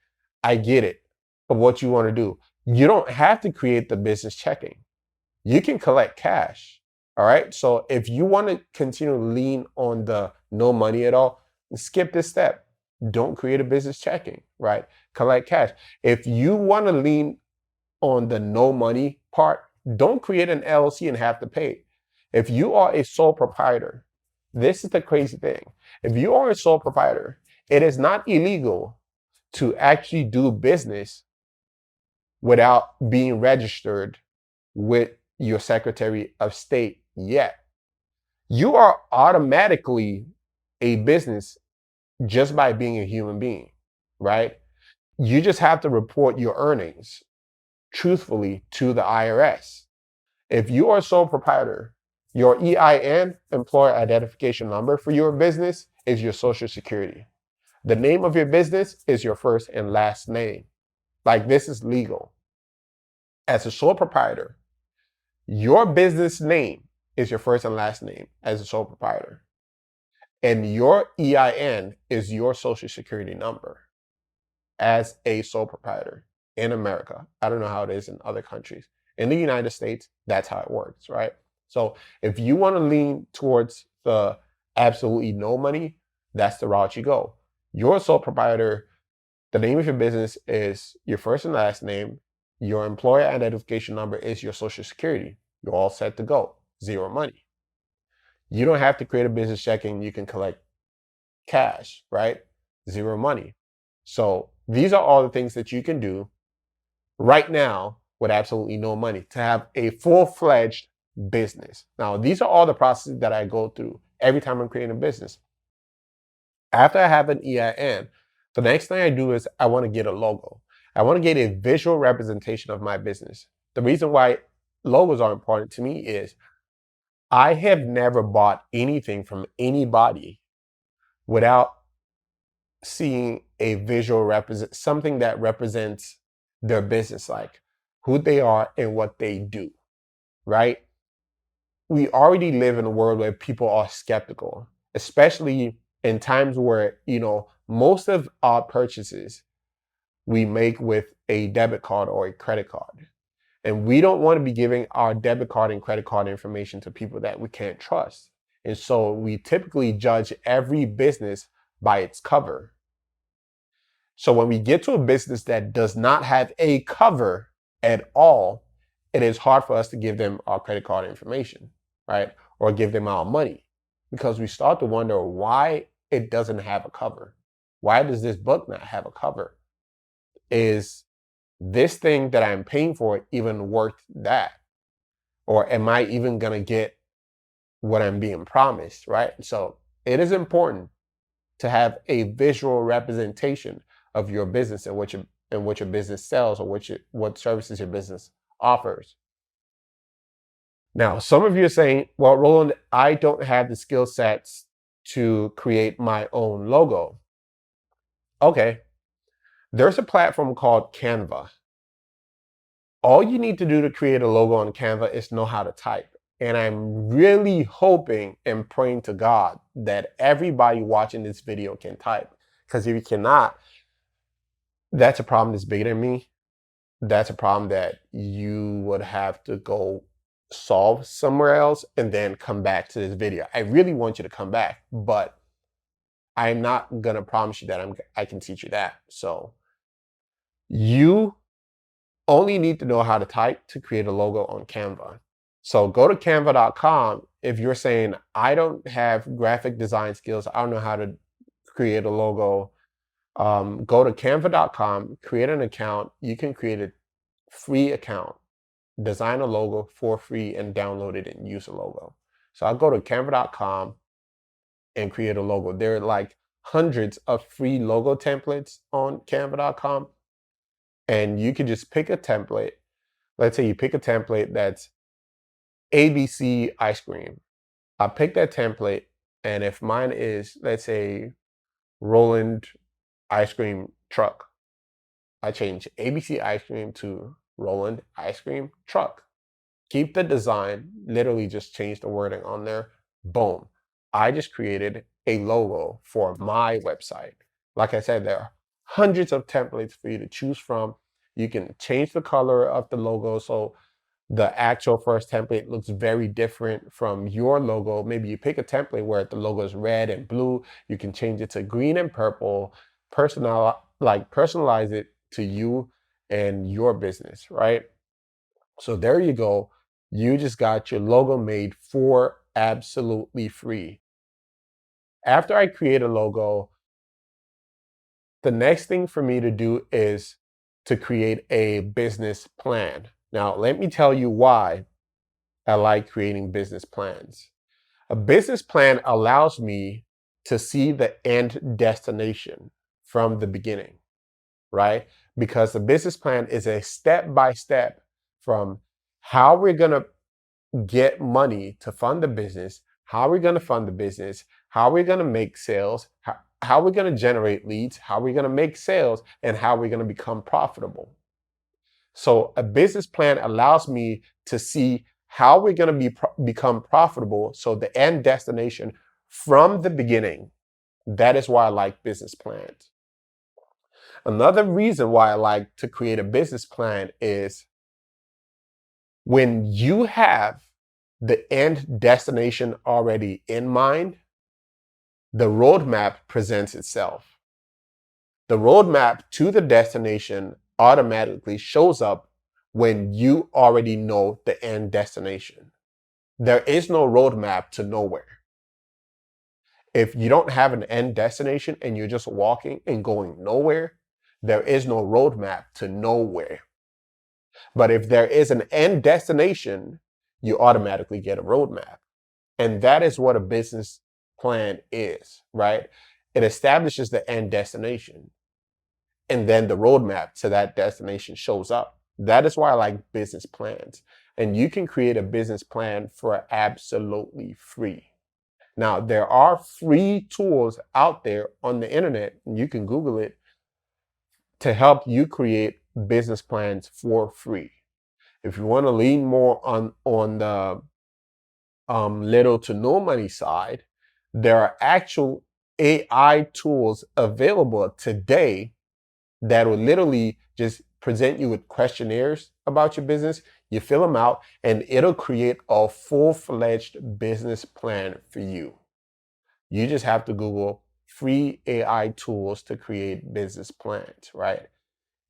Speaker 1: I get it. But what you want to do, you don't have to create the business checking. You can collect cash. All right. So if you want to continue to lean on the no money at all, skip this step. Don't create a business checking, right? Collect cash. If you want to lean on the no money part, don't create an LLC and have to pay. If you are a sole proprietor, this is the crazy thing. If you are a sole proprietor, it is not illegal to actually do business without being registered with your Secretary of State yet. You are automatically a business just by being a human being, right? You just have to report your earnings truthfully to the IRS. If you are a sole proprietor, your EIN, employer identification number for your business, is your social security. The name of your business is your first and last name. Like, this is legal. As a sole proprietor, your business name is your first and last name as a sole proprietor. And your EIN is your social security number as a sole proprietor in America. I don't know how it is in other countries. In the United States, that's how it works, right? So if you want to lean towards the absolutely no money, that's the route you go. You're a sole proprietor. The name of your business is your first and last name. Your employer identification number is your social security. You're all set to go. Zero money. You don't have to create a business checking. You can collect cash, right? Zero money. So these are all the things that you can do right now with absolutely no money to have a full-fledged business. Now, these are all the processes that I go through every time I'm creating a business. After I have an EIN, the next thing I do is I want to get a logo. I want to get a visual representation of my business. The reason why logos are important to me is I have never bought anything from anybody without seeing a visual represent something that represents their business, like who they are and what they do, right? We already live in a world where people are skeptical, especially in times where, most of our purchases we make with a debit card or a credit card. And we don't want to be giving our debit card and credit card information to people that we can't trust. And so we typically judge every business by its cover. So when we get to a business that does not have a cover at all, it is hard for us to give them our credit card information, right? Or give them our money, because we start to wonder why it doesn't have a cover. Why does this book not have a cover? Is this thing that I'm paying for even worth that? Or am I even going to get what I'm being promised, right? So it is important to have a visual representation of your business and what your business sells, or what services your business offers. Now, some of you are saying, well, Roland, I don't have the skill sets to create my own logo. Okay, there's a platform called Canva. All you need to do to create a logo on Canva is know how to type. And I'm really hoping and praying to God that everybody watching this video can type. Because if you cannot, that's a problem that's bigger than me. That's a problem that you would have to go solve somewhere else and then come back to this video. I really want you to come back, but I'm not going to promise you that I can teach you that. So you only need to know how to type to create a logo on Canva. So go to canva.com if you're saying, I don't have graphic design skills, I don't know how to create a logo. Go to canva.com, create an account. You can create a free account, design a logo for free, and download it and use a logo. So I'll go to canva.com and create a logo. There are like hundreds of free logo templates on canva.com. And you can just pick a template. Let's say you pick a template that's ABC ice cream. I pick that template, and if mine is, let's say, Rolland ice cream truck, I change ABC ice cream to Rolland ice cream truck. Keep the design, literally just change the wording on there. Boom. I just created a logo for my website. Like I said, there are hundreds of templates for you to choose from. You can change the color of the logo so the actual first template looks very different from your logo. Maybe you pick a template where the logo is red and blue. You can change it to green and purple, personalize it to you and your business, right? So there you go. You just got your logo made for absolutely free. After I create a logo, the next thing for me to do is to create a business plan. Now, let me tell you why I like creating business plans. A business plan allows me to see the end destination from the beginning, right? Because the business plan is a step-by-step from how we're going to get money to fund the business, how we're going to fund the business, how we're going to make sales, how we're going to generate leads, how we're going to make sales, and how we're going to become profitable. So a business plan allows me to see how we're going to become profitable. So the end destination from the beginning. That is why I like business plans. Another reason why I like to create a business plan is when you have the end destination already in mind, the roadmap presents itself. The roadmap to the destination automatically shows up when you already know the end destination. There is no roadmap to nowhere. If you don't have an end destination and you're just walking and going nowhere, there is no roadmap to nowhere. But if there is an end destination, you automatically get a roadmap. And that is what a business plan is, right? It establishes the end destination. And then the roadmap to that destination shows up. That is why I like business plans. And you can create a business plan for absolutely free. Now, there are free tools out there on the internet, and you can Google it, to help you create business plans for free. If you want to lean more on the little to no money side, there are actual AI tools available today that will literally just present you with questionnaires about your business. You fill them out, and it'll create a full-fledged business plan for you. You just have to Google free AI tools to create business plans, right?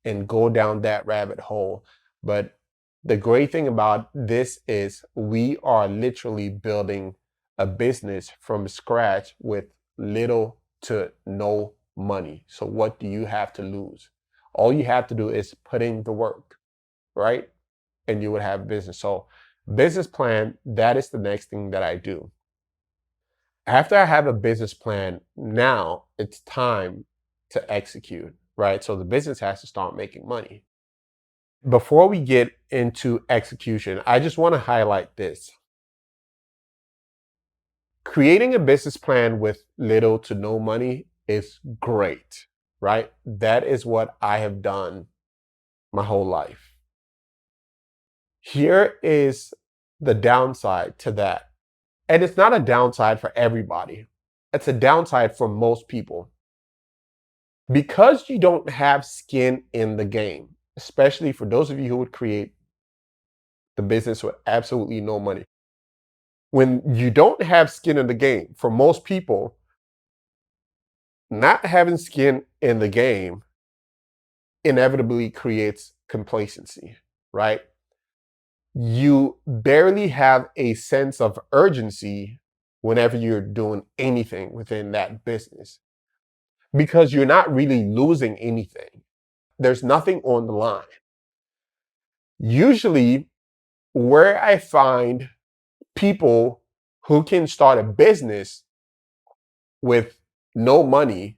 Speaker 1: And go down that rabbit hole. But the great thing about this is we are literally building a business from scratch with little to no money. So what do you have to lose? All you have to do is put in the work, right? And you would have business. So business plan, that is the next thing that I do. After I have a business plan, now it's time to execute, right? So the business has to start making money. Before we get into execution, I just want to highlight this. Creating a business plan with little to no money is great, right? That is what I have done my whole life. Here is the downside to that. And it's not a downside for everybody, it's a downside for most people. Because you don't have skin in the game, especially for those of you who would create the business with absolutely no money. When you don't have skin in the game, for most people, not having skin in the game inevitably creates complacency, right? You barely have a sense of urgency whenever you're doing anything within that business because you're not really losing anything. There's nothing on the line. Usually, where I find people who can start a business with no money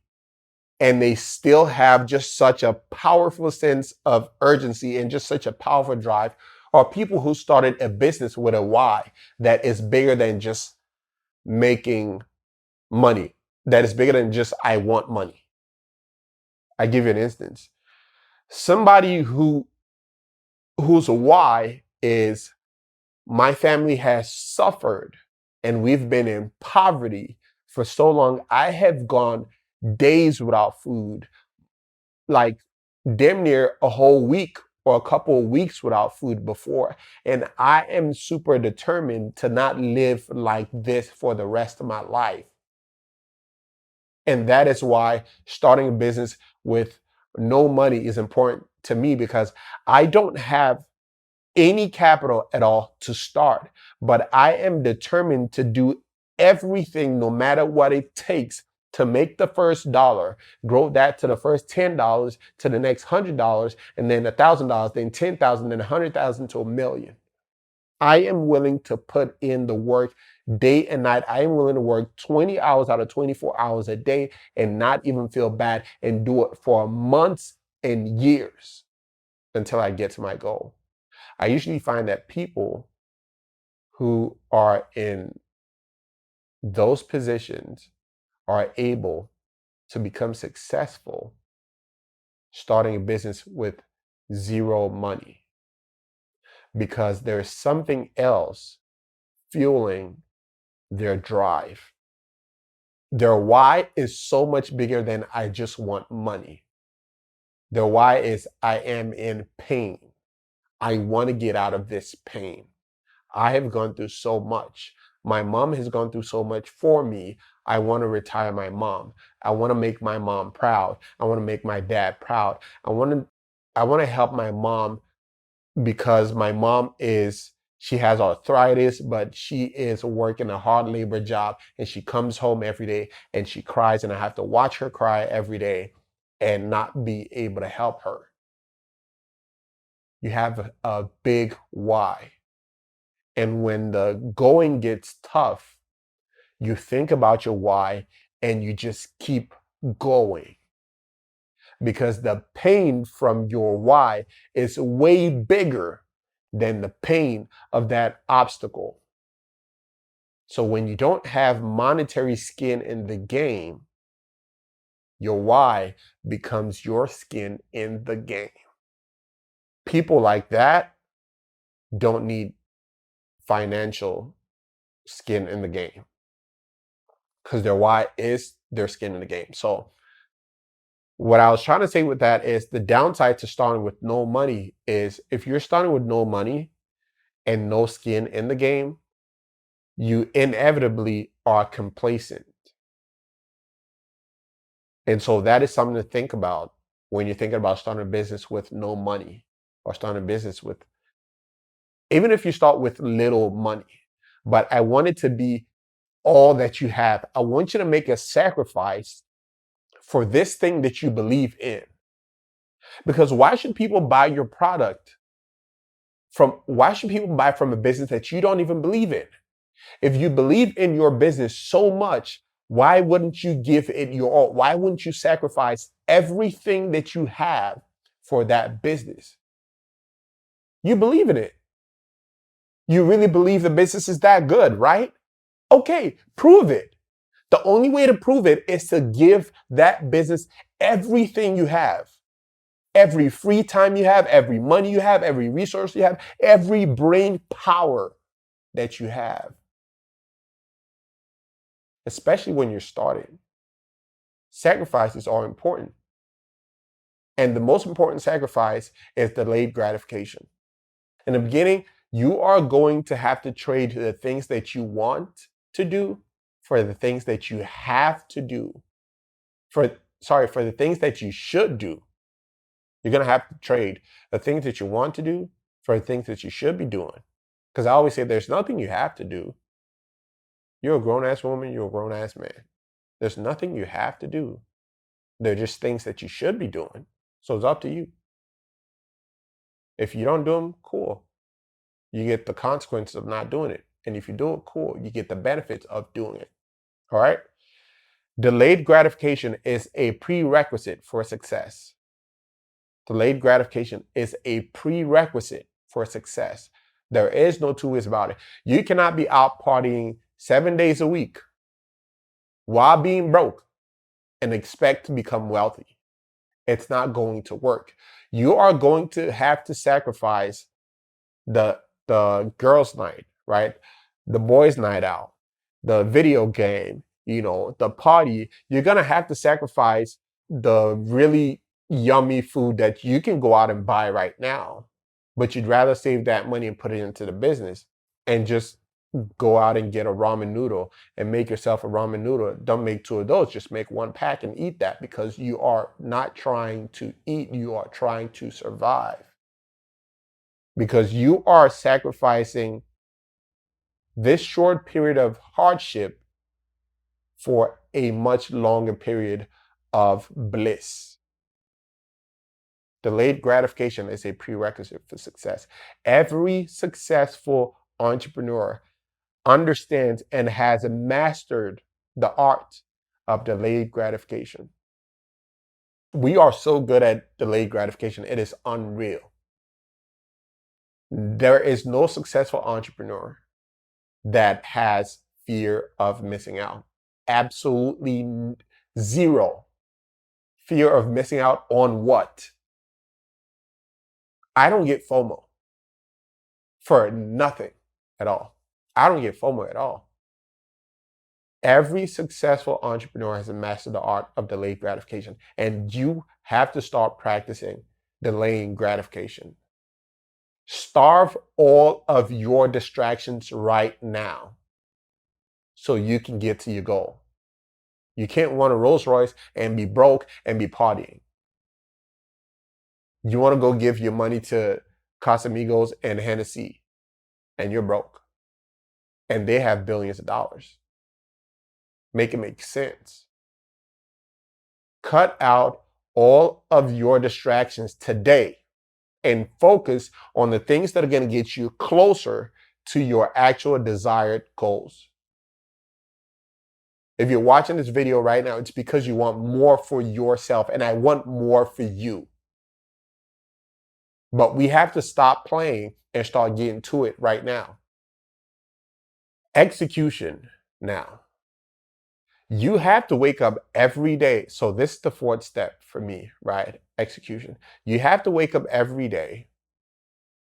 Speaker 1: and they still have just such a powerful sense of urgency and just such a powerful drive are people who started a business with a why that is bigger than just making money, that is bigger than just I want money. I give you an instance. Somebody whose why is my family has suffered and we've been in poverty for so long. I have gone days without food, like damn near a whole week or a couple of weeks without food before. And I am super determined to not live like this for the rest of my life. And that is why starting a business with no money is important to me because I don't have any capital at all to start, but I am determined to do everything, no matter what it takes, to make the first dollar, grow that to the first $10, to the next $100, and then $1,000, then 10,000, then 100,000 to a million. I am willing to put in the work day and night. I am willing to work 20 hours out of 24 hours a day and not even feel bad and do it for months and years until I get to my goal. I usually find that people who are in those positions are able to become successful starting a business with zero money because there's something else fueling their drive. Their why is so much bigger than I just want money. Their why is I am in pain. I want to get out of this pain. I have gone through so much. My mom has gone through so much for me. I want to retire my mom. I want to make my mom proud. I want to make my dad proud. I want to help my mom because my mom she has arthritis, but she is working a hard labor job and she comes home every day and she cries and I have to watch her cry every day and not be able to help her. You have a big why. And when the going gets tough, you think about your why and you just keep going because the pain from your why is way bigger than the pain of that obstacle. So when you don't have monetary skin in the game, your why becomes your skin in the game. People like that don't need financial skin in the game because their why is their skin in the game. So What I was trying to say with that is the downside to starting with no money is if you're starting with no money and no skin in the game, you inevitably are complacent. And so that is something to think about when you're thinking about starting a business with no money or starting a business with, even if you start with little money. But I want it to be all that you have. I want you to make a sacrifice for this thing that you believe in. Because why should people buy your product why should people buy from a business that you don't even believe in? If you believe in your business so much, why wouldn't you give it your all? Why wouldn't you sacrifice everything that you have for that business? You believe in it. You really believe the business is that good, right? Okay, prove it. The only way to prove it is to give that business everything you have. Every free time you have, every money you have, every resource you have, every brain power that you have, especially when you're starting. Sacrifices are important. And the most important sacrifice is delayed gratification. In the beginning, you are going to have to trade the things that you want to do for the things that you have to do. For the things that you should do. You're going to have to trade the things that you want to do for the things that you should be doing. Because I always say there's nothing you have to do. You're a grown-ass woman, you're a grown-ass man. There's nothing you have to do. They're just things that you should be doing. So it's up to you. If you don't do them, cool. You get the consequences of not doing it. And if you do it, cool. You get the benefits of doing it. All right? Delayed gratification is a prerequisite for success. Delayed gratification is a prerequisite for success. There is no two ways about it. You cannot be out partying 7 days a week while being broke and expect to become wealthy. It's not going to work. You are going to have to sacrifice the girls' night, right? The boys' night out, the video game, the party. You're going to have to sacrifice the really yummy food that you can go out and buy right now, but you'd rather save that money and put it into the business and just go out and get a ramen noodle and make yourself a ramen noodle. Don't make two of those, just make one pack and eat that, because you are not trying to eat, you are trying to survive. Because you are sacrificing this short period of hardship for a much longer period of bliss. Delayed gratification is a prerequisite for success. Every successful entrepreneur understands and has mastered the art of delayed gratification. We are so good at delayed gratification, it is unreal. There is no successful entrepreneur that has fear of missing out. Absolutely zero. Fear of missing out on what? I don't get FOMO for nothing at all. I don't get FOMO at all. Every successful entrepreneur has mastered the art of delayed gratification, and you have to start practicing delaying gratification. Starve all of your distractions right now so you can get to your goal. You can't want a Rolls Royce and be broke and be partying. You want to go give your money to Casamigos and Hennessy, and you're broke. And they have billions of dollars. Make it make sense. Cut out all of your distractions today and focus on the things that are going to get you closer to your actual desired goals. If you're watching this video right now, it's because you want more for yourself, and I want more for you. But we have to stop playing and start getting to it right now. Execution now. You have to wake up every day. So this is the fourth step for me, right? Execution. You have to wake up every day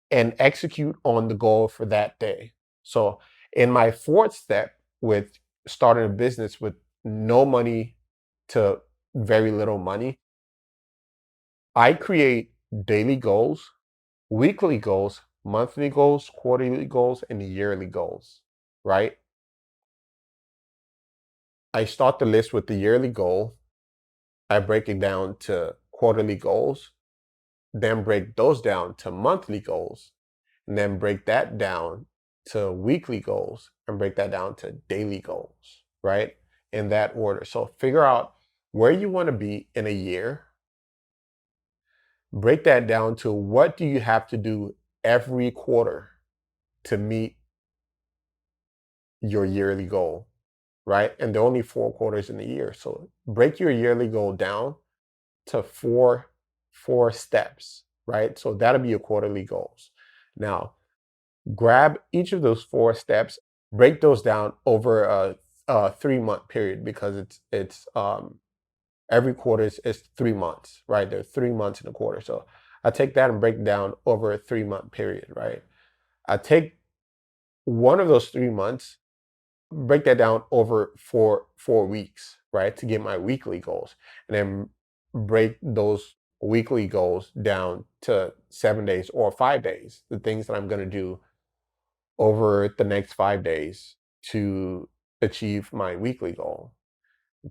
Speaker 1: and execute on the goal for that day. So in my fourth step with starting a business with no money to very little money, I create daily goals, weekly goals, monthly goals, quarterly goals, and yearly goals, right? I start the list with the yearly goal. I break it down to quarterly goals, then break those down to monthly goals, and then break that down to weekly goals, and break that down to daily goals, right? In that order. So figure out where you want to be in a year. Break that down to what do you have to do every quarter to meet your yearly goal, right? And there are only 4 quarters in a year. So break your yearly goal down to four steps, right? So that'll be your quarterly goals. Now, grab each of those 4 steps, break those down over a 3 month period, because it's every quarter is 3 months, right? There's 3 months in a quarter. So I take that and break it down over a 3 month period, right? I take one of those 3 months, break that down over 4 weeks, right? To get my weekly goals. And then break those weekly goals down to 7 days or 5 days, the things that I'm going to do over the next 5 days to achieve my weekly goal.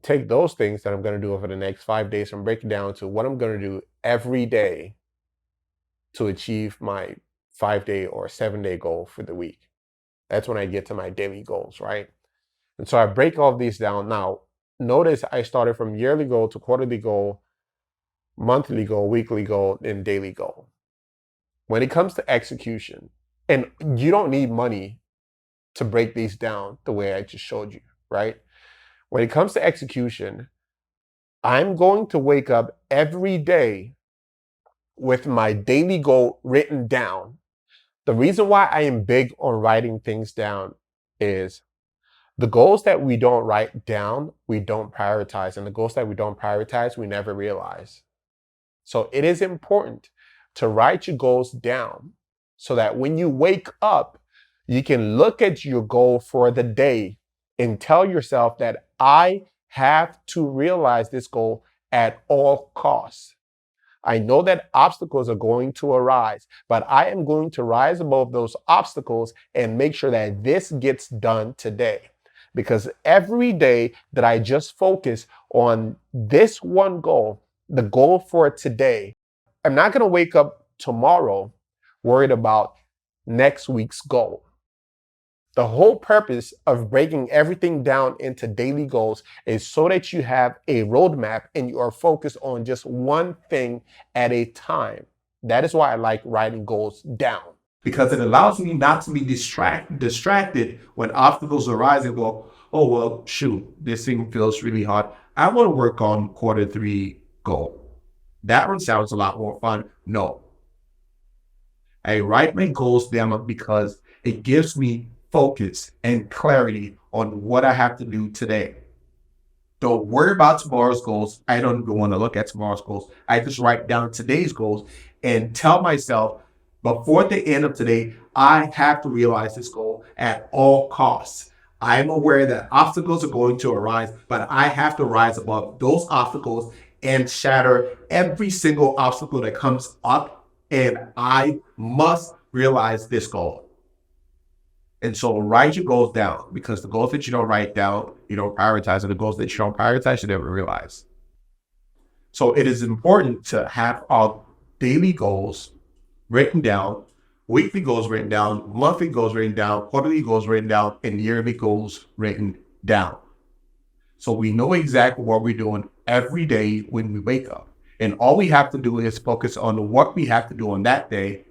Speaker 1: Take those things that I'm going to do over the next 5 days and break it down to what I'm going to do every day to achieve my 5 day or 7 day goal for the week. That's when I get to my daily goals, right? And so I break all of these down. Now, notice I started from yearly goal to quarterly goal, monthly goal, weekly goal, and daily goal. When it comes to execution, and you don't need money to break these down the way I just showed you, right? When it comes to execution, I'm going to wake up every day with my daily goal written down. The reason why I am big on writing things down is the goals that we don't write down, we don't prioritize. And the goals that we don't prioritize, we never realize. So it is important to write your goals down so that when you wake up, you can look at your goal for the day and tell yourself that I have to realize this goal at all costs. I know that obstacles are going to arise, but I am going to rise above those obstacles and make sure that this gets done today. Because every day that I just focus on this one goal, the goal for today, I'm not going to wake up tomorrow worried about next week's goal. The whole purpose of breaking everything down into daily goals is so that you have a roadmap and you are focused on just one thing at a time. That is why I like writing goals down.
Speaker 2: Because it allows me not to be distracted when obstacles arise and go, oh, well, shoot, this thing feels really hard. I want to work on quarter 3 goal. That one sounds a lot more fun. No. I write my goals down because it gives me focus and clarity on what I have to do today. Don't worry about tomorrow's goals. I don't even want to look at tomorrow's goals. I just write down today's goals and tell myself before the end of today, I have to realize this goal at all costs. I'm aware that obstacles are going to arise, but I have to rise above those obstacles and shatter every single obstacle that comes up. And I must realize this goal. And so write your goals down, because the goals that you don't write down, you don't prioritize, and the goals that you don't prioritize, you never realize. So it is important to have our daily goals written down, weekly goals written down, monthly goals written down, quarterly goals written down, and yearly goals written down. So we know exactly what we're doing every day when we wake up. And all we have to do is focus on what we have to do on that day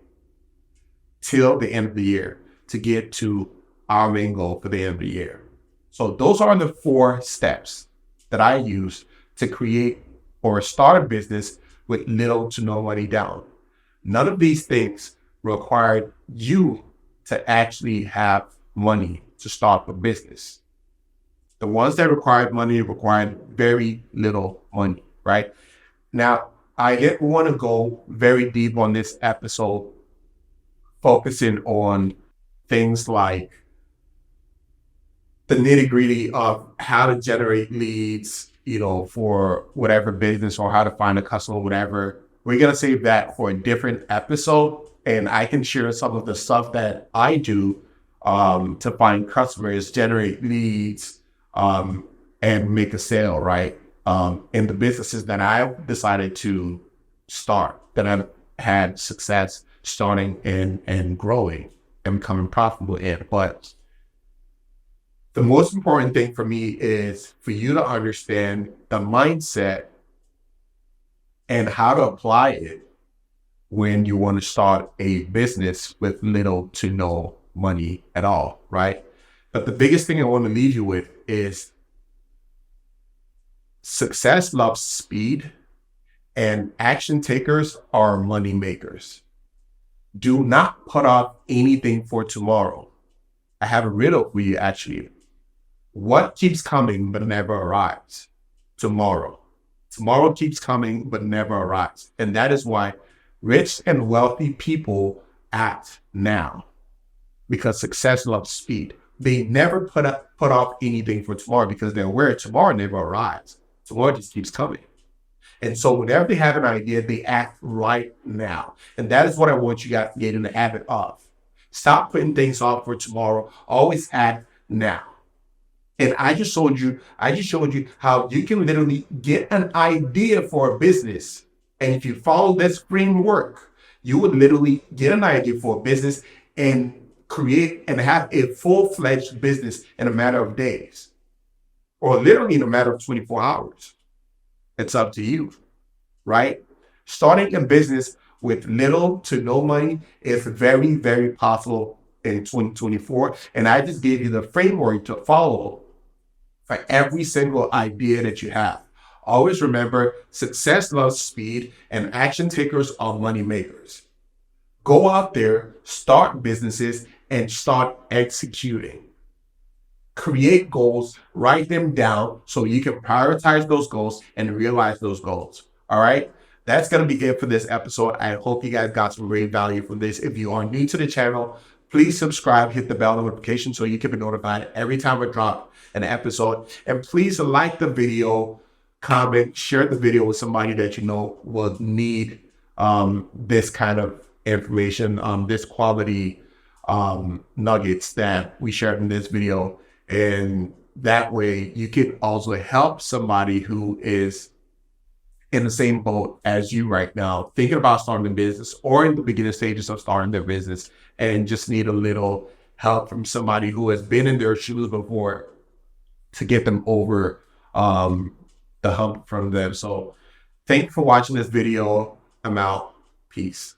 Speaker 2: till the end of the year to get to our main goal for the end of the year. So those are the 4 steps that I use to create or start a business with little to no money down. None of these things required you to actually have money to start a business. The ones that required money required very little money, right? Now, I didn't want to go very deep on this episode, focusing on things like the nitty-gritty of how to generate leads, for whatever business, or how to find a customer, whatever. we're going to save that for a different episode. And I can share some of the stuff that I do to find customers, generate leads, and make a sale, right? In the businesses that I've decided to start, that I've had success starting and growing and becoming profitable in. But the most important thing for me is for you to understand the mindset and how to apply it when you want to start a business with little to no money at all, right? But the biggest thing I want to leave you with is success loves speed and action takers are money makers. Do not put off anything for tomorrow. I have a riddle for you, actually. What keeps coming but never arrives? Tomorrow. Tomorrow keeps coming but never arrives. And that is why rich and wealthy people act now, because success loves speed. They never put off anything for tomorrow because they're aware tomorrow never arrives. Tomorrow just keeps coming. And so whenever they have an idea, they act right now. And that is what I want you guys to get in the habit of. Stop putting things off for tomorrow. Always act now. And I just showed you how you can literally get an idea for a business. And if you follow this framework, you would literally get an idea for a business and create and have a full-fledged business in a matter of days, or literally in a matter of 24 hours. It's up to you, right? Starting a business with little to no money is very, very possible in 2024. And I just gave you the framework to follow for every single idea that you have. Always remember, success loves speed and action takers are money makers. Go out there, start businesses, and start executing. Create goals, write them down so you can prioritize those goals and realize those goals. All right. That's going to be it for this episode. I hope you guys got some great value from this. If you are new to the channel, please subscribe, hit the bell notification so you can be notified every time I drop an episode. And please like the video, comment, share the video with somebody that you know will need this kind of information, this quality nuggets that we shared in this video. And that way you can also help somebody who is in the same boat as you right now, thinking about starting a business or in the beginning stages of starting their business and just need a little help from somebody who has been in their shoes before to get them over the hump from them. So thank you for watching this video. I'm out. Peace.